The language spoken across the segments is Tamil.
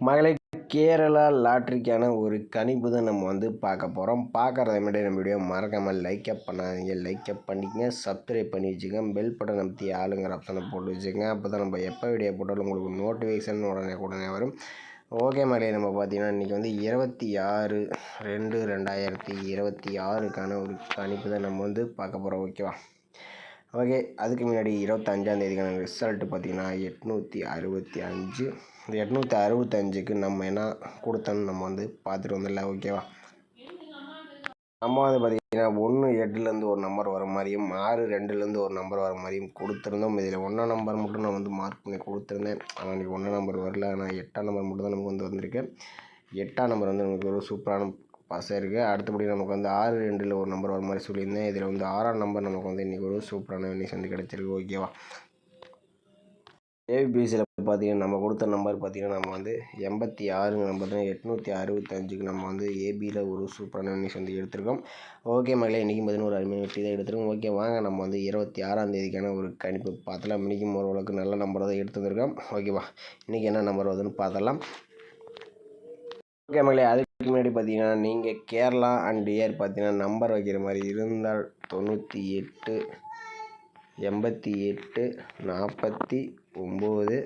மகளே, கேரளா லாட்ரிக்கான ஒரு கணிப்பு தான் நம்ம பார்க்க போகிறோம். பார்க்குறத முன்னாடி நம்ம வீடியோ மறக்காமல் லைக்கப் பண்ணாதீங்க. லைக்கப் பண்ணிக்கங்க, சப்ஸ்கிரைப் பண்ணி வச்சுக்கோங்க, பெல் பட்டன் அமைத்தி ஆளுங்கிற ஆப்ஷனை போட்டு வச்சுக்கோங்க. அப்போ தான் நம்ம எப்போ வீடியோ போட்டாலும் உங்களுக்கு நோட்டிஃபிகேஷன் உடனே வரும். ஓகே மகளே, நம்ம பார்த்தீங்கன்னா இன்றைக்கி 26/2/2026க்கான ஒரு கணிப்பு தான் நம்ம பார்க்க போகிறோம். ஓகேவா? ஓகே, அதுக்கு முன்னாடி 25ஆம் ரிசல்ட்டு பார்த்திங்கன்னா 865. இந்த 865க்கு நம்ம என்ன கொடுத்தோன்னு நம்ம பார்த்துட்டு வந்துடலாம். ஓகேவா? நம்ம பார்த்திங்கன்னா 1 8லேருந்து ஒரு நம்பர் வர மாதிரியும் 6 2லேருந்து ஒரு நம்பர் வர மாதிரியும் கொடுத்துருந்தோம். இதில் 1 நம்பர் மட்டும் நான் மார்க் பண்ணி கொடுத்துருந்தேன். ஆனால் இன்றைக்கி 1 நம்பர் வரல. ஆனால் 8ஆம் நம்பர் மட்டும் தான் நமக்கு வந்திருக்கு. 8ஆம் நம்பர் நமக்கு ஒரு சூப்பரான பாஸாக இருக்குது. அடுத்தபடி நமக்கு 6 2ல் ஒரு நம்பர் வர மாதிரி சொல்லியிருந்தேன். இதில் 6ஆம் நம்பர் நமக்கு இன்றைக்கி ஒரு சூப்பரான வின்னிங் கிடச்சிருக்கு. ஓகேவா? ஏபிசியில் பார்த்தீங்கன்னா நம்ம கொடுத்த நம்பர் பார்த்திங்கன்னா நம்ம 86 நம்பர் தான். 865க்கு நம்ம ஏபியில் ஒரு சூப்பரான வின்னிங் எடுத்திருக்கோம். ஓகே மகளே, இன்றைக்கும் 11 அருமையான வெற்றி தான் எடுத்திருக்கோம். ஓகே, வாங்க நம்ம 26ஆம் தேதிக்கான ஒரு கணிப்பு பார்த்தலாம். இன்றைக்கும் ஓரளவுக்கு நல்ல நம்பர் தான் எடுத்து வந்திருக்கோம். ஓகேவா? இன்றைக்கி என்ன நம்பர் வருதுன்னு பார்த்தலாம். ஓகே மகளே, அதுக்கு முன்னாடி பார்த்தீங்கன்னா நீங்கள் கேரளா அண்ட் இயர் பார்த்தீங்கன்னா நம்பர் வைக்கிற மாதிரி இருந்தால் 98 88 49 44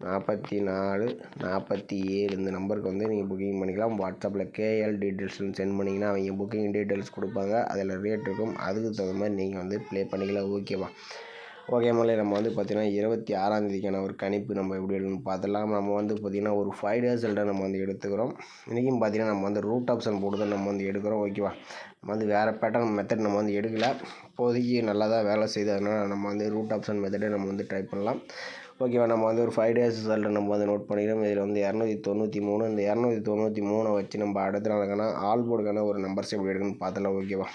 47 இந்த நம்பருக்கு நீங்கள் புக்கிங் பண்ணிக்கலாம். வாட்ஸ்அப்பில் கேஎல் டீட்டெயில்ஸ்னு சென்ட் பண்ணிங்கன்னா அவங்க புக்கிங் டீட்டெயில்ஸ் கொடுப்பாங்க. அதில் ரேட் இருக்கும். அதுக்கு தகுந்த மாதிரி நீங்கள் ப்ளே பண்ணிக்கலாம். ஓகேவா? ஓகே மகளே, நம்ம பார்த்தீங்கன்னா 26ஆம் தேதிக்கான ஒரு கணிப்பு நம்ம எப்படி எடுக்கணும்னு பார்த்துலாம். நம்ம பார்த்திங்கன்னா ஒரு 5 டேஸ் நம்ம எடுத்துக்கிறோம். இன்றைக்கும் பார்த்திங்கன்னா நம்ம ரூட் ஆப்ஷன் போட்டு தான் நம்ம எடுக்கிறோம். ஓகேவா? நம்ம வேறு பேட்டர்ன் மெத்தட் நம்ம எடுக்கல. இப்போதைக்கு நல்லா தான் வேலை செய்யுது. அதனால் நம்ம ரூட் ஆப்ஷன் மெத்தடை நம்ம ட்ரை பண்ணலாம். ஓகேவா? நம்ம ஒரு 5 டேஸ் ரிசல்ட்டை நம்ம நோட் பண்ணிக்கிறோம். இதில் 293. இந்த 293 வச்சு நம்ம அடுத்த நாளுக்கான ஆல் போர்டுக்கான ஒரு நம்பர்ஸ் எப்படி எடுக்கணும்னு பார்த்தலாம். ஓகேவா?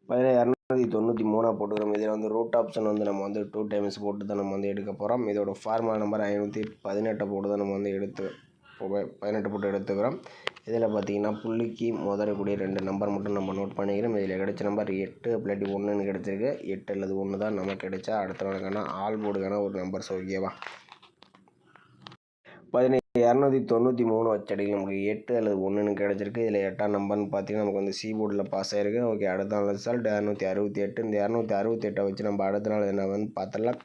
293 போட்டுக்கிறோம். இதில் ரூட் ஆப்ஷன் நம்ம 2 டைம்ஸ் போட்டு தான் நம்ம எடுக்க போகிறோம். இதோட ஃபார்முலா நம்பர் 518 போட்டு தான் நம்ம 18 போட்டு எடுத்துக்கிறோம். இதில் பார்த்தீங்கன்னா புள்ளிக்கு முதலக்கூடிய 2 நம்பர் மட்டும் நம்ம நோட் பண்ணிக்கிறோம். இதில் கிடைச்ச நம்பர் 8 இல்லாட்டி 1ன்னு கிடச்சிருக்கு. 8 அல்லது 1 தான் நமக்கு கிடைச்சா அடுத்த நாளுக்கான ஆல் போர்டுக்கான ஒரு நம்பர்ஸ். ஓகேவா? 293 வச்சடிக்கு நமக்கு 8 அல்லது 1ன்னு கிடச்சிருக்கு. இதில் 8ஆம் நம்பர்னு பார்த்தீங்கன்னா நமக்கு சி போர்டில் பாஸ் ஆகிருக்கு. ஓகே, அடுத்த நாள் ரிசல்ட் 268. இந்த 268 வச்சு நம்ம அடுத்த நாள் என்ன பார்த்துடலாம்.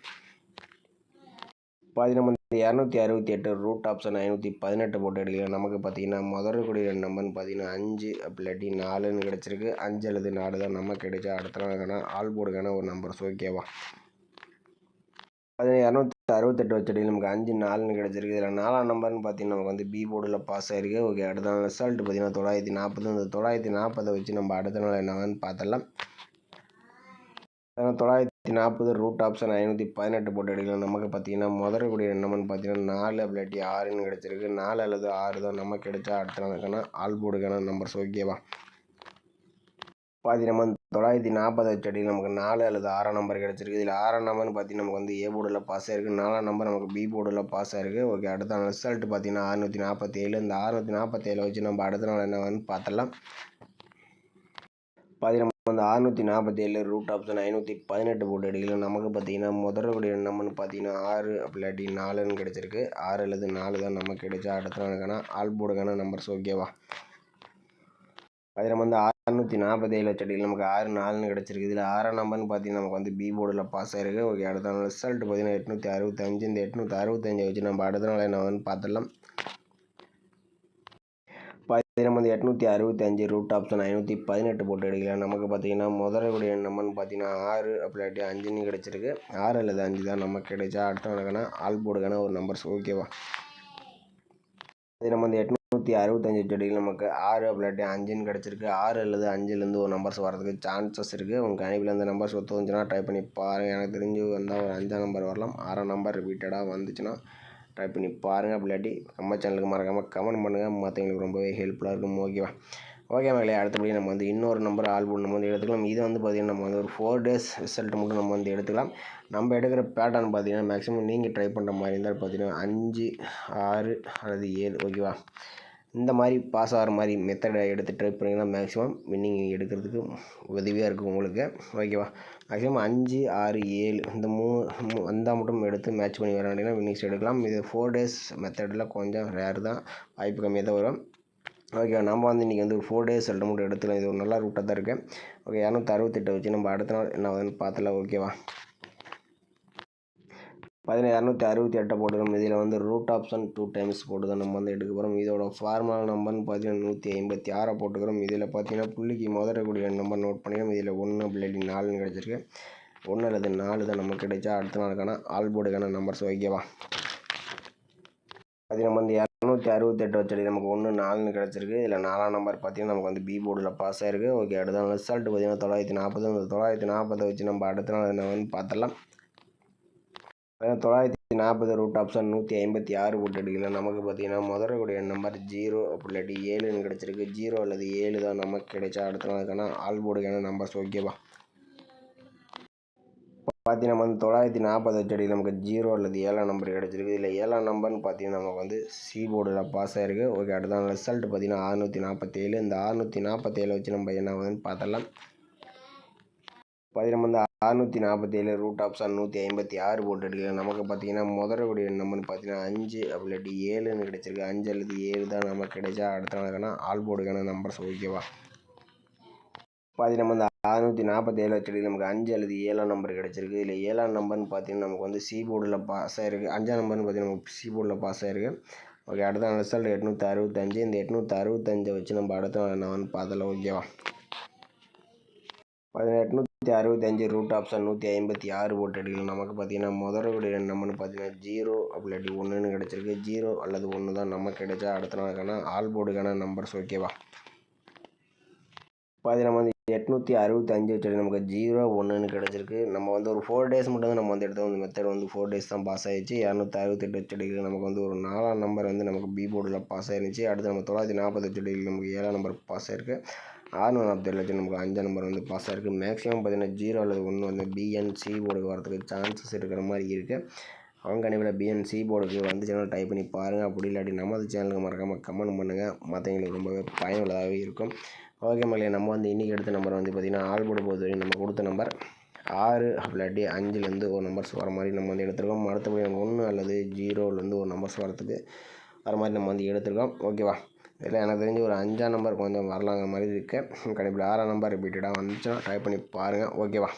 நம்ம 268 ரூட் ஆப்ஷன் 518 போட்டு எடுக்கலாம். நமக்கு பார்த்தீங்கன்னா முதல்கூடிய நம்பர்னு பார்த்தீங்கன்னா 5 இல்லாட்டி 4ன்னு கிடச்சிருக்கு. 5 அல்லது 4 தான் நமக்கு கிடைச்சா அடுத்த நாளுக்கான ஆல் போர்டுக்கான ஒரு நம்பர்ஸ். ஓகேவா? 268 வச்சடி நமக்கு 5 4ன்னு கிடச்சிருக்கு. இதில் 4ஆம் நம்பர்னு பார்த்தீங்கன்னா நமக்கு பி போர்டில் பாஸ் ஆகிருக்கு. ஓகே, அடுத்த நாள் ரிசல்ட் பார்த்தீங்கன்னா 940. இந்த 940 வச்சு நம்ம அடுத்த நாள் என்னன்னு பார்த்தலாம். 940 ரூட் ஆப்ஷன் 518 போட்டு எடுக்கலாம். நமக்கு பார்த்தீங்கன்னா முதல்கூடிய நம்பர்னு பார்த்தீங்கன்னா 4 இல்லாட்டி 6ன்னு கிடச்சிருக்கு. 4 அல்லது 6 தான் நமக்கு கிடைச்சா அடுத்த நாளுக்கான ஆல் போர்டுக்கான நம்பர்ஸ். ஓகேவா? நம்ம 940 வச்சடி நமக்கு 4 அல்லது 6ஆம் நம்பர் கிடச்சிருக்கு. இதில் 6ஆம் நம்பர்னு பார்த்தீங்கன்னா நமக்கு ஏ போர்டில் பாஸ் ஆகிருக்கு. 4ஆம் நம்பர் நமக்கு பி போர்டில் பாஸ் ஆகிருக்கு. ஓகே, அடுத்த நாள் ரிசல்ட் பார்த்தீங்கன்னா 647. இந்த 647 வச்சு நம்ம அடுத்த நாள் என்னன்னு பார்த்தலாம். நம்ம 647 ரூட் ஆப்ஷன் 518 போட்டு எடுக்கலாம். நமக்கு பார்த்தீங்கன்னா முதல்கூடிய நம்பர்னு பார்த்தீங்கன்னா 6 இல்லாட்டி 4ன்னு கிடச்சிருக்கு. 6 அல்லது 4 தான் நமக்கு கிடைச்சா அடுத்த நாளுக்கான ஆல் போர்டுக்கான நம்பர்ஸ். ஓகேவா? நம்ம 647 வச்சடியில் நமக்கு 6 4ன்னு கிடச்சிருக்கு. இதில் 6ஆம் நம்பர்னு பார்த்தீங்கன்னா நமக்கு பி போர்டில் பாஸ் ஆகிருக்கு. ஓகே, அடுத்த நாள் ரிசல்ட் பார்த்தீங்கன்னா 865. இந்த 865 வச்சு நம்ம அடுத்த நாள் என்னன்னு பார்த்துடலாம். நம்ம 865 ரூட் ஆப்ஷன் 518 போட்டு எடுக்கலாம். நமக்கு பார்த்தீங்கன்னா முதல்கூடிய நம்பர்னு பார்த்தீங்கன்னா 6 இல்லாட்டி 5ன்னு கிடச்சிருக்கு. 6 அல்லது 5 தான் நமக்கு கிடைச்சா அடுத்த நாளுக்கான ஆல் போர்டுக்கான ஒரு நம்பர்ஸ். ஓகேவா? நம்ம 865 வச்சடியில் நமக்கு 6 இல்லாட்டி 5ன்னு கிடச்சிருக்கு. 6 அல்லது 5லேருந்து ஒரு நம்பர்ஸ் வரதுக்கு சான்சஸ் இருக்குது. உங்கள் கணிப்பில் இந்த நம்பர்ஸ் ஒத்து வந்துச்சுன்னா ட்ரை பண்ணி பாருங்கள். எனக்கு தெரிஞ்சு வந்தால் ஒரு 5ஆம் நம்பர் வரலாம். 6ஆம் நம்பர் ரிப்பீட்டடாக வந்துச்சுன்னா ட்ரை பண்ணி பாருங்கள். அப்படி இல்லாட்டி நம்ம சேனலுக்கு மறக்காமல் கமெண்ட் பண்ணுங்கள். மற்றவங்களுக்கு ரொம்பவே ஹெல்ப்ஃபுல்லாக இருக்கும். ஓகேவா? ஓகே மகளே, அடுத்தபடி நம்ம இன்னொரு நம்பர் ஆல் போர்டு நம்ம எடுத்துக்கலாம். இது பார்த்திங்கன்னா நம்ம ஒரு 4 டேஸ் ரிசல்ட் மட்டும் நம்ம எடுத்துக்கலாம். நம்ம எடுக்கிற பேட்டர்ன் பார்த்திங்கன்னா மேக்ஸிமம் நீங்கள் ட்ரை பண்ணுற மாதிரி இருந்தால் பார்த்தீங்கன்னா 5 6 அல்லது 7. ஓகேவா? இந்த மாதிரி பாஸ் ஆகிற மாதிரி மெத்தடை எடுத்து ட்ரை பண்ணிங்கன்னா மேக்ஸிமம் வின்னிங் எடுக்கிறதுக்கு உதவியாக இருக்கும் உங்களுக்கு. ஓகேவா? மேக்ஸிமம் 5 6 7 இந்த வந்தால் மட்டும் எடுத்து மேட்ச் பண்ணி விளையாண்டிங்கன்னா வின்னிங்ஸ் எடுக்கலாம். இது 4 days மெத்தடில் கொஞ்சம் ரேர் தான், வாய்ப்பு கம்மியாக தான் வரும். ஓகே, நம்ம வந்து இன்றைக்கி வந்து 4 days மட்டும் எடுத்துக்கலாம். இது ஒரு நல்ல ரூட்டாக தான் இருக்குது. ஓகே, 268 வச்சு நம்ம அடுத்த நாள் என்ன வந்து பார்த்துலாம். ஓகேவா, 268 போட்டுக்கிறோம். இதில் வந்து ரூட் ஆப்ஷன் 2 times போட்டு தான் நம்ம வந்து எடுக்க போகிறோம். இதோட ஃபார்முலா நம்பர்னு பார்த்தீங்கன்னா 156 போட்டுக்கிறோம். இதில் பார்த்தீங்கன்னா புள்ளிக்கு முதலக்கூடிய நம்பர் நோட் பண்ணிக்கிறோம். இதில் 1 இல்லாட்டி 4ன்னு கிடச்சிருக்கு. 1 அல்லது 4 தான் நமக்கு கிடைச்சா அடுத்த நாளுக்கான ஆல் போர்டுக்கான நம்பர்ஸ். ஓகேவா, அது நம்ம வந்து 268 வச்சு நமக்கு 1 4ன்னு கிடச்சிருக்கு. இதில் 4ஆம் நம்பர் பார்த்தீங்கன்னா நமக்கு வந்து பி போர்டில் பாஸ் ஆகிருக்கு. ஓகே, அடுத்த நாள் ரிசல்ட் பார்த்தீங்கன்னா 940. அந்த 940 வச்சு நம்ம அடுத்த நாள் என்ன வந்து பார்த்துடலாம். 940 ரூட் ஆப்ஷன் 156 போட்டு எடுக்கலாம். நமக்கு பார்த்தீங்கன்னா முதலக்கூடிய நம்பர் 0 அப்படி இல்லாட்டி 7ன்னு கிடச்சிருக்கு. 0 அல்லது 7 தான் நமக்கு கிடைச்சா அடுத்த நாளுக்கான ஆல் போர்டுக்கான நம்பர்ஸ். ஓகேவா, பார்த்தீங்கன்னா நம்ம வந்து 940 வச்சு நமக்கு 0 அல்லது 7ஆம் நம்பர் கிடச்சிருக்கு. இதில் 7ஆம் நம்பர்னு பார்த்தீங்கன்னா நமக்கு வந்து சி போர்டில் பாஸ் ஆகிருக்கு. ஓகே, அடுத்த ரிசல்ட் பார்த்தீங்கன்னா 647. இந்த 647 வச்சு நம்ம என்ன வந்து பார்த்துடலாம். பார்த்தீங்கன்னா வந்து 647 ரூட் ஆப்ஷன் 156 போட்டு எடுக்கலாம். நமக்கு பார்த்தீங்கன்னா முதலக்கூடிய நம்பர்னு பார்த்தீங்கன்னா 5 அப்படி இல்லாட்டி 7ன்னு கிடச்சிருக்கு. 5 அல்லது 7 தான் நமக்கு கிடைச்சா அடுத்த நாளுக்கான ஆல் போர்டுக்கான நம்பர்ஸ். ஓகேவா, பார்த்தீங்கன்னா வந்து 647 வச்சு நமக்கு 5 அல்லது 7ஆம் நம்பர் கிடச்சிருக்கு. இதில் 7ஆம் நம்பர்னு பார்த்தீங்கன்னா நமக்கு வந்து சி போர்டில் பாஸ் ஆகிருக்கு. 5ஆம் நம்பர்னு பார்த்தீங்கன்னா நமக்கு சி போர்டில் பாஸ் ஆகிருக்கு. ஓகே, அடுத்த ரிசல்ட் 865. இந்த 865 வச்சு நம்ம அடுத்த நாள் என்ன வந்து பார்த்தலாம். ஓகேவா, 865 ரூட் ஆப்ஷன் 156 போட்டு எடுக்கலாம். நமக்கு பார்த்தீங்கன்னா முதலக்கூடிய நம்பர்னு பார்த்தீங்கன்னா 0 அப்படி இல்லாட்டி 1ன்னு கிடச்சிருக்கு. 0 அல்லது 1 தான் நமக்கு கிடைச்சா அடுத்த நாளுக்கான ஆல் போர்டுக்கான நம்பர்ஸ். ஓகேவா, பார்த்தீங்கன்னா வந்து 865 வச்சு நமக்கு 0 1ன்னு கிடச்சிருக்கு. நம்ம வந்து ஒரு 4 days மட்டும் தான் நம்ம வந்து எடுத்தோம். இந்த மெத்தட் வந்து 4 days தான் பாஸ் ஆகிடுச்சு. 268 வச்சு எடுக்க நமக்கு வந்து ஒரு 4ஆம் நம்பர் வந்து நமக்கு பி போர்டில் பாஸ் ஆகிருந்துச்சு. அடுத்து நம்ம 940 வச்சு எடுக்க நமக்கு 7ஆம் நம்பர் பாஸ் ஆகிருக்கு. 647 வச்சு நமக்கு 5ஆம் நம்பர் வந்து பாஸ் ஆகிருக்கு. மேக்ஸிமம் பார்த்தீங்கன்னா 0 அல்லது 1 வந்து பிஎன்சி போர்டுக்கு வரதுக்கு சான்சஸ் இருக்கிற மாதிரி இருக்குது. அவங்க கண்டிப்பாக பிஎன்சி போர்டுக்கு வந்துச்சுன்னா டைப் பண்ணி பாருங்கள். அப்படி இல்லாட்டி நமது சேனலுக்கு மறக்காமல் கமெண்ட் பண்ணுங்கள். மற்றவங்களுக்கு ரொம்பவே பயனுள்ளதாகவே இருக்கும். ஓகே மக்களே, நம்ம வந்து இன்றைக்கி எடுத்த நம்பர் வந்து பார்த்திங்கன்னா ஆல் போர்டு பொறுத்த வரைக்கும் நம்ம கொடுத்த நம்பர் 6 அப்படி இல்லாட்டி 5லேருந்து ஒரு நம்பர்ஸ் வர மாதிரி நம்ம வந்து எடுத்துருக்கோம். அடுத்தபடி 1 அல்லது 0லேருந்து ஒரு நம்பர்ஸ் வர மாதிரி நம்ம வந்து எடுத்துருக்கோம். ஓகேவா, இதில் எனக்கு தெரிஞ்சு ஒரு 5ஆம் நம்பர் கொஞ்சம் வரலாங்கிற மாதிரி இருக்குது. கண்டிப்பாக 6ஆம் நம்பர் ரிப்பீட்டடாக வந்துச்சுன்னா ட்ரை பண்ணி பாருங்கள். ஓகேவா,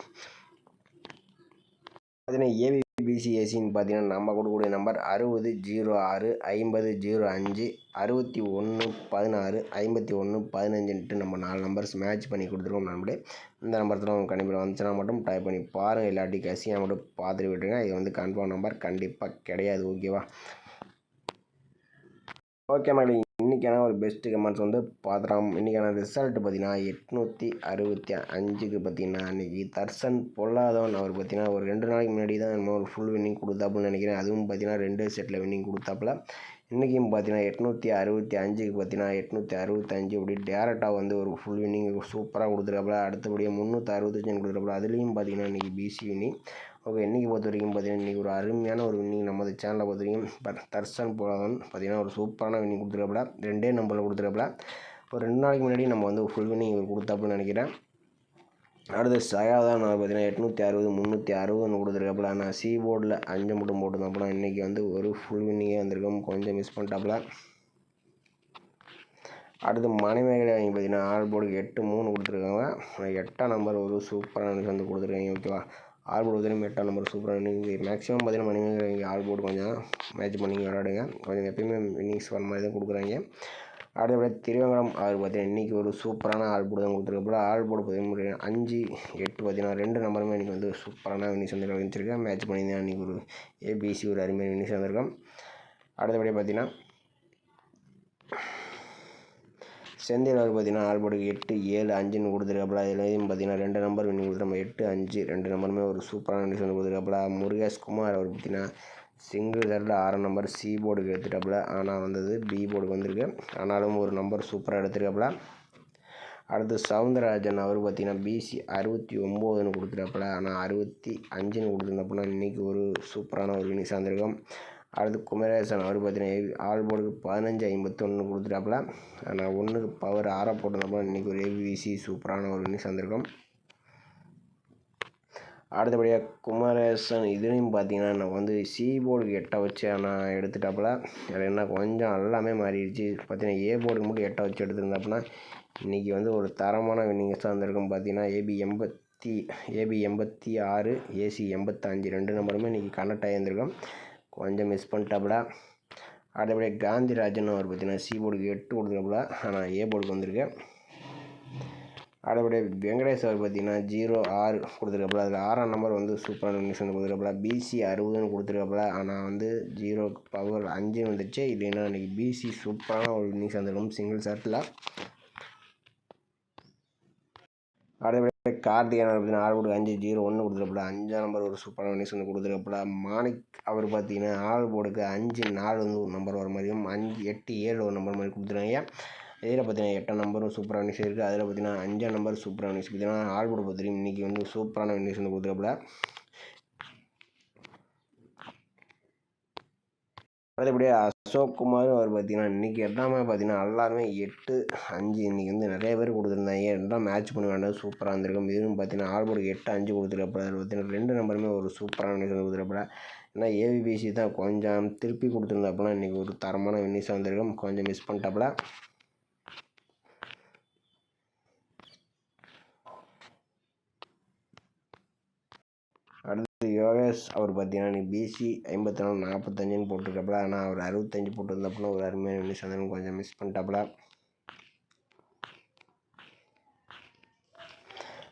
பார்த்தீங்கன்னா ஏபிபிசிஎஸ்சின்னு பார்த்தீங்கன்னா நம்ம கொடுக்கக்கூடிய நம்பர் 60 06 50 05 61 16 51 15ன்ட்டு நம்ம 4 நம்பர்ஸ் மேட்ச் பண்ணி கொடுத்துருக்கோம். நம்மளே இந்த நம்பர்ஸில் உங்களுக்கு கண்டிப்பாக வந்துச்சுன்னா மட்டும் டைப் பண்ணி பாருங்கள். இல்லாட்டி கசியாக மட்டும் பார்த்துட்டு விட்டுருங்க. இது வந்து கன்ஃபார்ம் நம்பர் கண்டிப்பாக கிடையாது. ஓகேவா, ஓகே மேடம், இன்றைக்கான ஒரு பெஸ்ட்டு கமெண்ட்ஸ் வந்து பார்த்துலாம். இன்றைக்கான ரிசல்ட் பார்த்தீங்கன்னா 865க்கு பார்த்தீங்கன்னா இன்றைக்கி தர்சன் பொல்லாதவன் அவர் பார்த்தீங்கன்னா ஒரு 2 நாளைக்கு முன்னாடி தான் நம்ம ஒரு ஃபுல் வின்னிங் கொடுத்தாப்புன்னு நினைக்கிறேன். அதுவும் பார்த்தீங்கன்னா 2 செட்டில் வின்னிங் கொடுத்தாப்புல. இன்றைக்கும் பார்த்தீங்கன்னா 865க்கு பார்த்தீங்கன்னா 865 அப்படி டேரெக்டாக வந்து ஒரு ஃபுல் வின்னிங் சூப்பராக கொடுத்துருக்காப்புல. அடுத்தபடியாக 365 கொடுத்துருக்காப்புல. அதுலேயும் பார்த்தீங்கன்னா இன்றைக்கி பிசி வின்னிங். ஓகே, இன்றைக்கி பொறுத்த வரைக்கும் பார்த்தீங்கன்னா இன்றைக்கி ஒரு அருமையான ஒரு வின்னிங் நம்ம சேனலை பொறுத்த வரைக்கும் தர்சன் போலாதவன் பார்த்தீங்கன்னா ஒரு சூப்பரான வின்னிங் கொடுத்துருக்காப்புல. 2 நம்பரில் கொடுத்துருக்காப்புல. ஒரு 2 நாளைக்கு முன்னாடி நம்ம வந்து ஃபுல் வின்னிங் இவர் கொடுத்தாப்புன்னு நினைக்கிறேன். அடுத்து சகாதான் பார்த்தீங்கன்னா 860 360 கொடுத்துருக்காப்புல. ஆனால் சி போர்டில் 5 மட்டும் போட்டுருந்தாப்புல. இன்றைக்கி வந்து ஒரு ஃபுல் வின்னிங்கே வந்திருக்கோம். கொஞ்சம் மிஸ் பண்ணிட்டாப்புல. அடுத்து மணிமேகலை வாங்கி பார்த்தீங்கன்னா ஆல் போர்டுக்கு 8-3 கொடுத்துருக்காங்க. 8ஆம் நம்பர் ஒரு சூப்பரான வந்து கொடுத்துருக்காங்க. ஓகேவா, ஆல் போர்டு வந்து 8ஆம் நம்பர் சூப்பராக நீங்கள் மேக்ஸிமம் பார்த்தீங்கன்னா மணிமேகலை வாங்கி ஆல் போர்டு கொஞ்சம் மேட்ச் பண்ணி விளையாடுங்க. கொஞ்சம் எப்பயுமே வின்னிங்ஸ் வர மாதிரி தான் கொடுக்குறாங்க. அடுத்தபடி திருவங்கரம் அவர் பார்த்தீங்கன்னா இன்றைக்கி ஒரு சூப்பரான ஆல் போர்டு தான் கொடுத்துருக்கப்போ ஆல் போர்டு பார்த்தீங்கன்னா 5 8 பார்த்தீங்கன்னா 2 நம்பருமே இன்றைக்கி வந்து சூப்பரான வின்னிங்ஸ் வந்து வச்சுருக்கேன். மேட்ச் பண்ணி தான் இன்றைக்கி ஒரு ஏபிசி ஒரு அருமையான வின்னிங்ஸ் வந்திருக்கோம். அடுத்தபடி பார்த்தீங்கன்னா செந்தில் அவர் பார்த்தீங்கன்னா ஆல் போர்டுக்கு 8 7 5ன்னு கொடுத்துருக்காப்புல. இதுலேயும் பார்த்தீங்கன்னா 2 நம்பர் வின்னிங் கொடுத்து நம்ம 8 5 2 நம்பருமே ஒரு சூப்பரான வின்னிங்ஸ் வந்து கொடுத்துருக்காப்புல. முருகேஷ் குமார் அவர் பார்த்தீங்கன்னா சிங்கிள் தரில் 6 நம்பர் சி போர்டுக்கு எடுத்துட்டாப்புல. ஆனால் வந்தது பி போர்டுக்கு வந்திருக்கு. ஆனாலும் ஒரு நம்பர் சூப்பராக எடுத்துருக்காப்புல. அடுத்து சவுந்தரராஜன் அவர் பார்த்தீங்கன்னா பிசி 69ன்னு கொடுத்துட்டாப்புல. ஆனால் 65ன்னு கொடுத்துருந்தாப்புல. இன்றைக்கி ஒரு சூப்பரான ஒரு வின்னிங்ஸ் வந்திருக்கோம். அடுத்து குமரேசன் அவர் பார்த்தீங்கன்னா ஆல் போர்டுக்கு 15-51 கொடுத்துட்டாப்புல. ஆனால் 1க்கு பவர் 6 போட்டிருந்தப்போ இன்றைக்கி ஒரு ஏபிசி சூப்பரான ஒரு வின்னிங்ஸ் வந்திருக்கோம். அடுத்தபடியாக குமரேசன் இதுலேயும் பார்த்தீங்கன்னா நான் வந்து சி போர்டுக்கு 8 வச்சு நான் எடுத்துட்டாப்புல. அது என்ன கொஞ்சம் எல்லாமே மாறிடுச்சு. பார்த்தீங்கன்னா ஏ போர்டுக்கு மட்டும் 8 வச்சு எடுத்துருந்தாப்புனா இன்றைக்கி வந்து ஒரு தரமான வின்னிங்ஸாக வந்திருக்கும். பார்த்தீங்கன்னா ஏபி 86 ஏசி 85 2 நம்பருமே இன்றைக்கி கனெக்ட் ஆகியிருந்திருக்கும். கொஞ்சம் மிஸ் பண்ணிட்டாப்புல. அடுத்தபடியாக காந்திராஜன் அவர் பார்த்தீங்கன்னா சி போர்டுக்கு 8 கொடுத்துருப்புல, ஆனால் ஏ போர்டுக்கு வந்திருக்கு. அடுத்தபடியாக வெங்கடேஷ் அவர் பார்த்தீங்கன்னா 06 கொடுத்துருக்காப்புல. அதில் 6ஆம் நம்பர் வந்து சூப்பரான வின்னிங்ஸ் வந்து கொடுத்துருக்காப்புல. பிசி 60ன்னு கொடுத்துருக்காப்புல, ஆனால் வந்து 0 பவர் 5 வந்துச்சு. இல்லைன்னா இன்றைக்கி பிசி சூப்பரான ஒரு வின்னிங்ஸ் வந்திருக்கும் சிங்கிள் ஷாட்டில். அடுத்தபடியாக கார்த்திகேயன் அவர் பார்த்தீங்கன்னா 6 போர்டுக்கு 5 0-1 கொடுத்துருக்காப்புல. 5ஆம் நம்பர் ஒரு சூப்பரான வின்னிங்ஸ் வந்து கொடுத்துருக்காப்புல. மாணிக் அவர் பார்த்தீங்கன்னா 6 போர்டுக்கு 5-4 வந்து ஒரு நம்பர் வர மாதிரியும் 5-8-7 ஒரு நம்பர் மாதிரி கொடுத்துருக்காங்க. இதில் பார்த்தீங்கன்னா 8ஆம் நம்பரும் சூப்பராக வின்னிங்ஸ் இருக்குது. அதில் பார்த்தீங்கன்னா 5ஆம் நம்பர் சூப்பராக வின்னிங்ஸ் பார்த்தீங்கன்னா ஆல் போர்டு பார்த்தீங்கன்னா இன்றைக்கி வந்து சூப்பரான வின்னிங்ஸ் வந்து கொடுத்துருக்காப்புல. அதேபடியாக அசோக் குமார் அவர் பார்த்தீங்கன்னா இன்றைக்கி எல்லாமே பார்த்தீங்கன்னா எல்லாருமே 8-5 இன்றைக்கி வந்து நிறைய பேர் கொடுத்துருந்தாங்க. எல்லாம் மேட்ச் பண்ண வேண்டாம் சூப்பராக இருந்திருக்கும். இதுவும் பார்த்தீங்கன்னா ஆல் போர்டுக்கு 8-5 கொடுத்துருக்காப்புல. அதில் பார்த்தீங்கன்னா 2 நம்பருமே ஒரு சூப்பரான வின்னிங்ஸ் வந்து கொடுத்துருக்காப்புல. ஏன்னா ஏபிபிசி தான் கொஞ்சம் திருப்பி கொடுத்துருந்தாப்புல இன்றைக்கி ஒரு தரமான வின்னிங்ஸாக வந்திருக்கும். கொஞ்சம் மிஸ் பண்ணிட்டாப்புல. அடுத்து யோகேஷ் அவர் பார்த்தீங்கன்னா இன்றைக்கி பிசி 54 45ன்னு போட்டிருக்காப்புல. ஆனால் அவர் 65 போட்டிருந்தாப்புல ஒரு அருமையான வின்னிங்ஸ் வந்து கொஞ்சம் மிஸ் பண்ணிட்டாப்புல.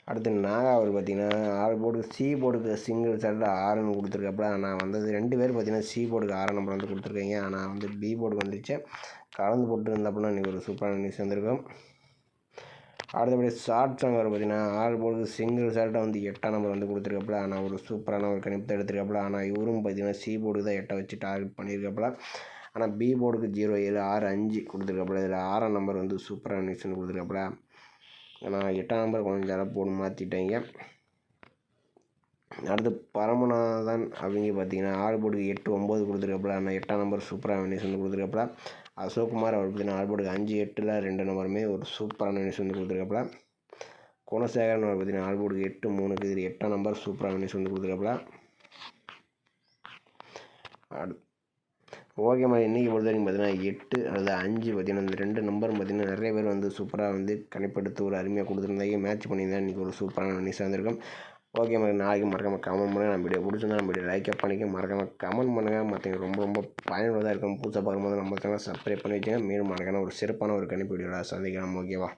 அடுத்து நாகா அவர் பார்த்தீங்கன்னா ஆல் போர்டுக்கு சி போர்டுக்கு சிங்கிள் ஷாட்டில் 6ன்னு கொடுத்துருக்காப்புல. ஆனால் வந்தது 2 பேர் பார்த்தீங்கன்னா சி போர்டுக்கு 6 நம்பர் வந்து கொடுத்துருக்காங்க. ஆனால் வந்து பி போர்டுக்கு வந்துச்சு. கலந்து போட்டு இருந்தாப்புல இன்றைக்கி ஒரு சூப்பரான வின்னிங்ஸ் வந்திருக்கும். அடுத்தபடி ஷார்ட் சாங் அவர் பார்த்தீங்கன்னா ஆல் போர்டுக்கு சிங்கிள் ஷார்ட்டாக வந்து 8ஆம் நம்பர் வந்து கொடுத்துருக்காப்புல. ஆனால் ஒரு சூப்பரான ஒரு கணிப்பை எடுத்துருக்காப்புல. ஆனால் இவரும் பார்த்தீங்கன்னா சி போர்டுக்கு தான் 8 வச்சு டார்கெட் பண்ணியிருக்காப்புல. ஆனால் பி போர்டுக்கு 0765 கொடுத்துருக்காப்புல. இதில் 6ஆம் நம்பர் வந்து சூப்பரான வின்னிங்ஸ் வந்து கொடுத்துருக்காப்புல. ஆனால் 8ஆம் நம்பர் கொஞ்சம் போட்டு மாற்றிட்டாங்க. அடுத்து பரமநாதன் அவங்க பார்த்தீங்கன்னா ஆல் போர்டுக்கு 8-9 கொடுத்துருக்காப்புல. ஆனால் 8ஆம் நம்பர் சூப்பரான வின்னிங்ஸ் வந்து கொடுத்துருக்காப்புல. அசோக் குமார் அவர் பார்த்தீங்கன்னா ஆல் போர்டுக்கு 5-8ல் 2 நம்பருமே ஒரு சூப்பரான வின்னிங்ஸ் வந்து கொடுத்துருக்காப்புல. குணசேகரன் அவர் பார்த்தீங்கன்னா ஆல் போர்டுக்கு 8-3க்கு இது 8ஆம் நம்பர் சூப்பரான வின்னிங்ஸ் வந்து கொடுத்துருக்காப்புல. ஓகே மாதிரி இன்றைக்கி பொறுத்த வரைக்கும் பார்த்தீங்கன்னா 8 அல்லது 5 பார்த்தீங்கன்னா இந்த 2 நம்பரும் பார்த்தீங்கன்னா நிறைய பேர் வந்து சூப்பராக வந்து கணிப்படுத்தி ஒரு அருமையாக கொடுத்துருந்தாங்க. மேட்ச் பண்ணியிருந்தா இன்றைக்கி ஒரு சூப்பரான வின்னிங்ஸாக இருந்திருக்கும். ஓகே மாதிரி நாளைக்கு மறக்காமல் கமெண்ட் பண்ணுங்கள். நம்ம வீடியோ பிடிச்சிருந்தா நம்ம வீடியோ லைக் பண்ணிக்க மறக்காமல் கமெண்ட் பண்ணுங்கள். மற்றவங்க ரொம்ப பயனுள்ளதாக இருக்கும். புதுசாக பார்க்கும்போது நம்ம சேனல் சப்ஸ்கிரைப் பண்ணி வச்சுங்க. மேலும் மறக்காம ஒரு சிறப்பான ஒரு கணிப்பு வீடியோவில் சந்திக்கலாம். ஓகேவா?